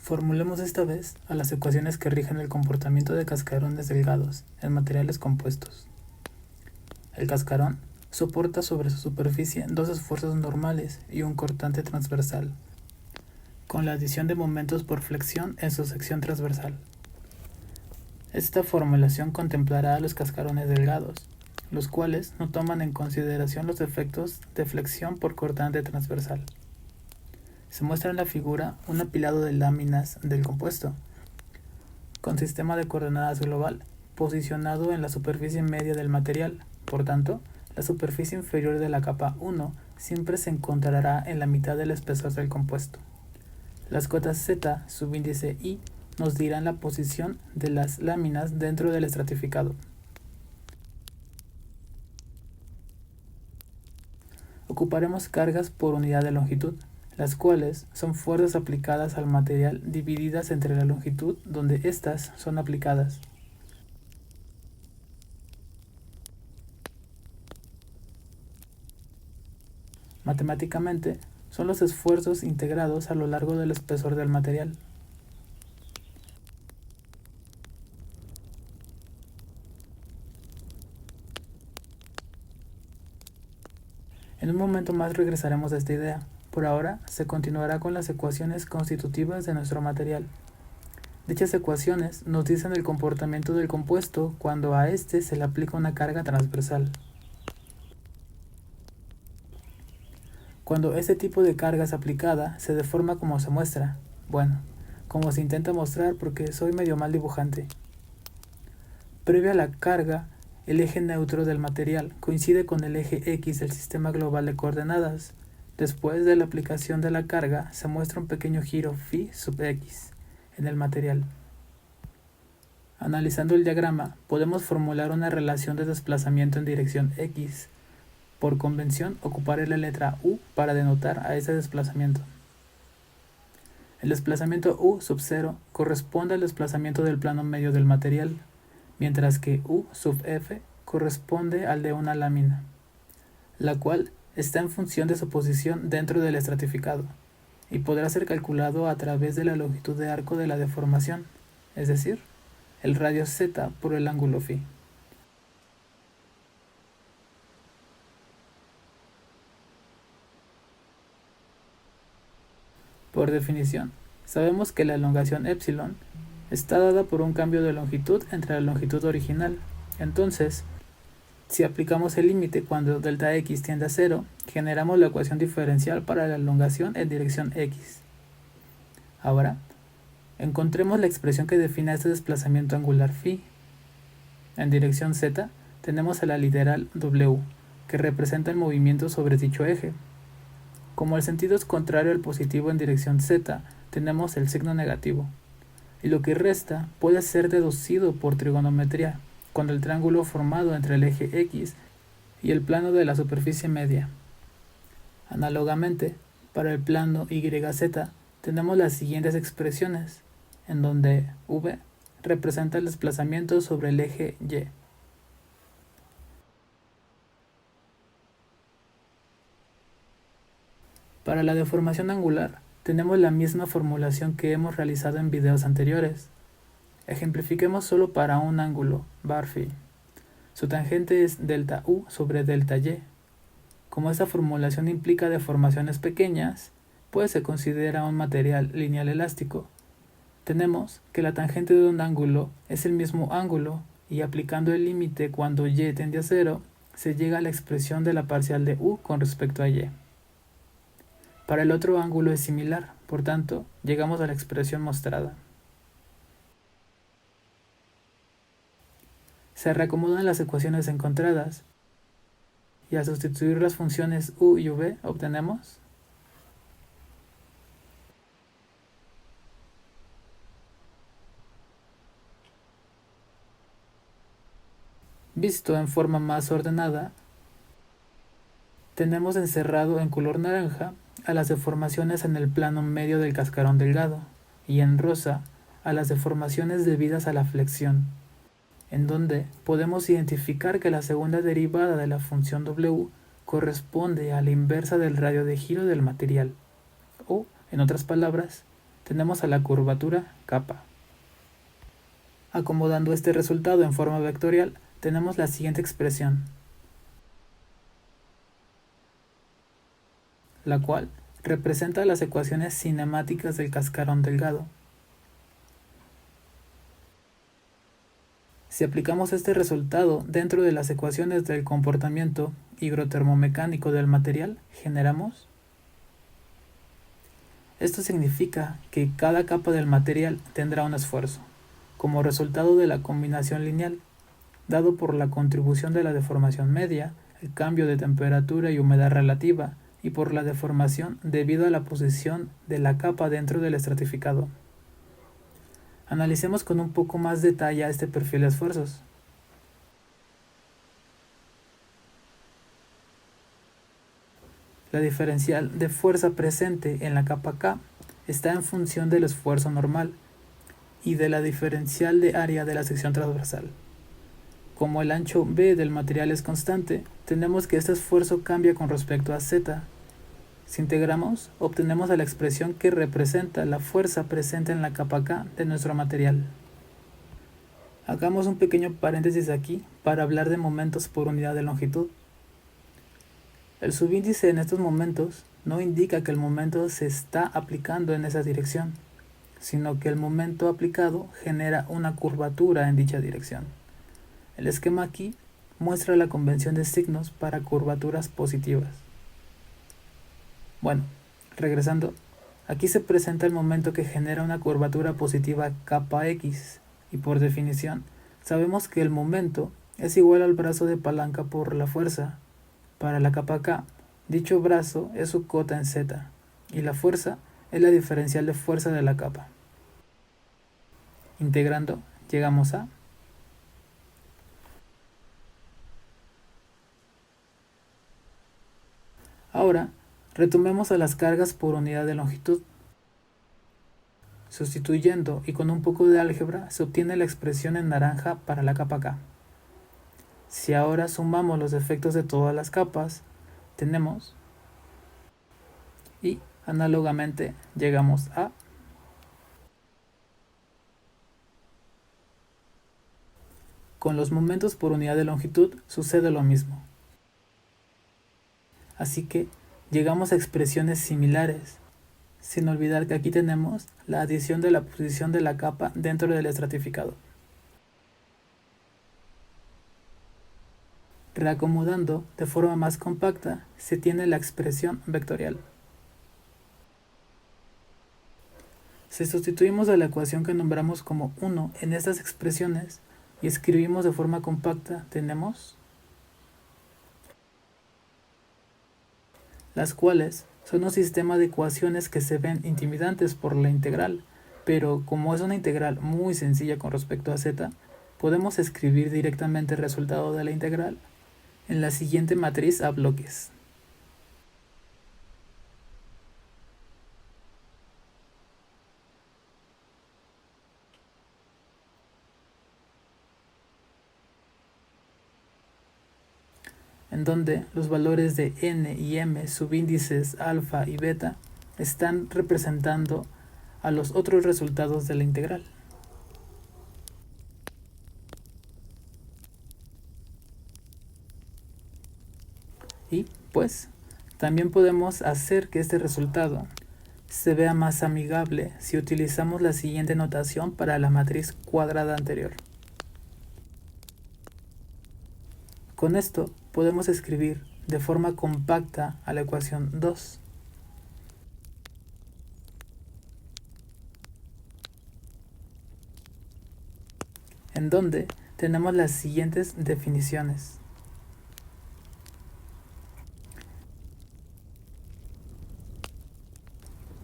Formulemos esta vez a las ecuaciones que rigen el comportamiento de cascarones delgados en materiales compuestos. El cascarón soporta sobre su superficie dos esfuerzos normales y un cortante transversal, con la adición de momentos por flexión en su sección transversal. Esta formulación contemplará a los cascarones delgados, los cuales no toman en consideración los efectos de flexión por cortante transversal. Se muestra en la figura un apilado de láminas del compuesto, con sistema de coordenadas global, posicionado en la superficie media del material. Por tanto, la superficie inferior de la capa 1 siempre se encontrará en la mitad del espesor del compuesto. Las cotas Z, subíndice I, nos dirán la posición de las láminas dentro del estratificado. Ocuparemos cargas por unidad de longitud, las cuales son fuerzas aplicadas al material divididas entre la longitud donde éstas son aplicadas. Matemáticamente, son los esfuerzos integrados a lo largo del espesor del material. En un momento más regresaremos a esta idea. Por ahora, se continuará con las ecuaciones constitutivas de nuestro material. Dichas ecuaciones nos dicen el comportamiento del compuesto cuando a éste se le aplica una carga transversal. Cuando este tipo de carga es aplicada, se deforma como se muestra. Bueno, como se intenta mostrar porque soy medio mal dibujante. Previo a la carga, el eje neutro del material coincide con el eje X del sistema global de coordenadas. Después de la aplicación de la carga, se muestra un pequeño giro phi sub x en el material. Analizando el diagrama, podemos formular una relación de desplazamiento en dirección x. Por convención, ocuparé la letra U para denotar a ese desplazamiento. El desplazamiento U sub 0 corresponde al desplazamiento del plano medio del material, mientras que U sub f corresponde al de una lámina, la cual está en función de su posición dentro del estratificado y podrá ser calculado a través de la longitud de arco de la deformación, es decir, el radio z por el ángulo phi. Por definición, sabemos que la elongación epsilon está dada por un cambio de longitud entre la longitud original. Entonces, si aplicamos el límite cuando delta x tiende a 0, generamos la ecuación diferencial para la elongación en dirección x. Ahora, encontremos la expresión que define este desplazamiento angular phi. En dirección z, tenemos a la literal w, que representa el movimiento sobre dicho eje. Como el sentido es contrario al positivo en dirección z, tenemos el signo negativo. Y lo que resta puede ser deducido por trigonometría, cuando el triángulo formado entre el eje X y el plano de la superficie media. Análogamente, para el plano YZ tenemos las siguientes expresiones, en donde V representa el desplazamiento sobre el eje Y. Para la deformación angular, tenemos la misma formulación que hemos realizado en videos anteriores. Ejemplifiquemos solo para un ángulo, bar phi. Su tangente es delta U sobre delta Y. Como esta formulación implica deformaciones pequeñas, pues se considera un material lineal elástico. Tenemos que la tangente de un ángulo es el mismo ángulo y aplicando el límite cuando Y tiende a 0, se llega a la expresión de la parcial de U con respecto a Y. Para el otro ángulo es similar, por tanto, llegamos a la expresión mostrada. Se reacomodan las ecuaciones encontradas y al sustituir las funciones u y v obtenemos visto en forma más ordenada, tenemos encerrado en color naranja a las deformaciones en el plano medio del cascarón delgado y en rosa a las deformaciones debidas a la flexión, en donde podemos identificar que la segunda derivada de la función w corresponde a la inversa del radio de giro del material, o, en otras palabras, tenemos a la curvatura kappa. Acomodando este resultado en forma vectorial, tenemos la siguiente expresión, la cual representa las ecuaciones cinemáticas del cascarón delgado. Si aplicamos este resultado dentro de las ecuaciones del comportamiento higrotermomecánico del material, generamos. Esto significa que cada capa del material tendrá un esfuerzo, como resultado de la combinación lineal, dado por la contribución de la deformación media, el cambio de temperatura y humedad relativa, y por la deformación debido a la posición de la capa dentro del estratificado. Analicemos con un poco más detalle este perfil de esfuerzos. La diferencial de fuerza presente en la capa K está en función del esfuerzo normal y de la diferencial de área de la sección transversal. Como el ancho B del material es constante, tenemos que este esfuerzo cambia con respecto a Z. Si integramos, obtenemos la expresión que representa la fuerza presente en la capa K de nuestro material. Hagamos un pequeño paréntesis aquí para hablar de momentos por unidad de longitud. El subíndice en estos momentos no indica que el momento se está aplicando en esa dirección, sino que el momento aplicado genera una curvatura en dicha dirección. El esquema aquí muestra la convención de signos para curvaturas positivas. Bueno, regresando, aquí se presenta el momento que genera una curvatura positiva kappa x, y por definición, sabemos que el momento es igual al brazo de palanca por la fuerza. Para la capa K, dicho brazo es su cota en Z, y la fuerza es la diferencial de fuerza de la capa. Integrando, llegamos a. Ahora, retomemos a las cargas por unidad de longitud. Sustituyendo y con un poco de álgebra se obtiene la expresión en naranja para la capa K. Si ahora sumamos los efectos de todas las capas, tenemos, y análogamente llegamos a. Con los momentos por unidad de longitud sucede lo mismo. Así que llegamos a expresiones similares, sin olvidar que aquí tenemos la adición de la posición de la capa dentro del estratificado. Reacomodando de forma más compacta, se tiene la expresión vectorial. Si sustituimos a la ecuación que nombramos como 1 en estas expresiones y escribimos de forma compacta, tenemos las cuales son un sistema de ecuaciones que se ven intimidantes por la integral, pero como es una integral muy sencilla con respecto a z, podemos escribir directamente el resultado de la integral en la siguiente matriz a bloques. En donde los valores de n y m, subíndices alfa y beta, están representando a los otros resultados de la integral. Y, pues, también podemos hacer que este resultado se vea más amigable si utilizamos la siguiente notación para la matriz cuadrada anterior. Con esto podemos escribir de forma compacta a la ecuación 2. En donde tenemos las siguientes definiciones.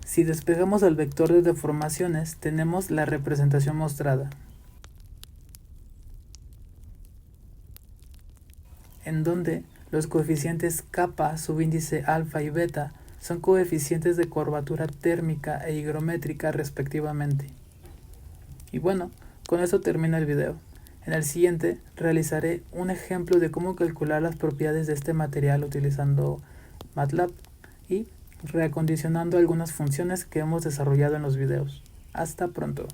Si despegamos al vector de deformaciones, tenemos la representación mostrada, en donde los coeficientes kappa, subíndice alfa y beta son coeficientes de curvatura térmica e higrométrica respectivamente. Y bueno, con eso termina el video. En el siguiente realizaré un ejemplo de cómo calcular las propiedades de este material utilizando MATLAB y reacondicionando algunas funciones que hemos desarrollado en los videos. Hasta pronto.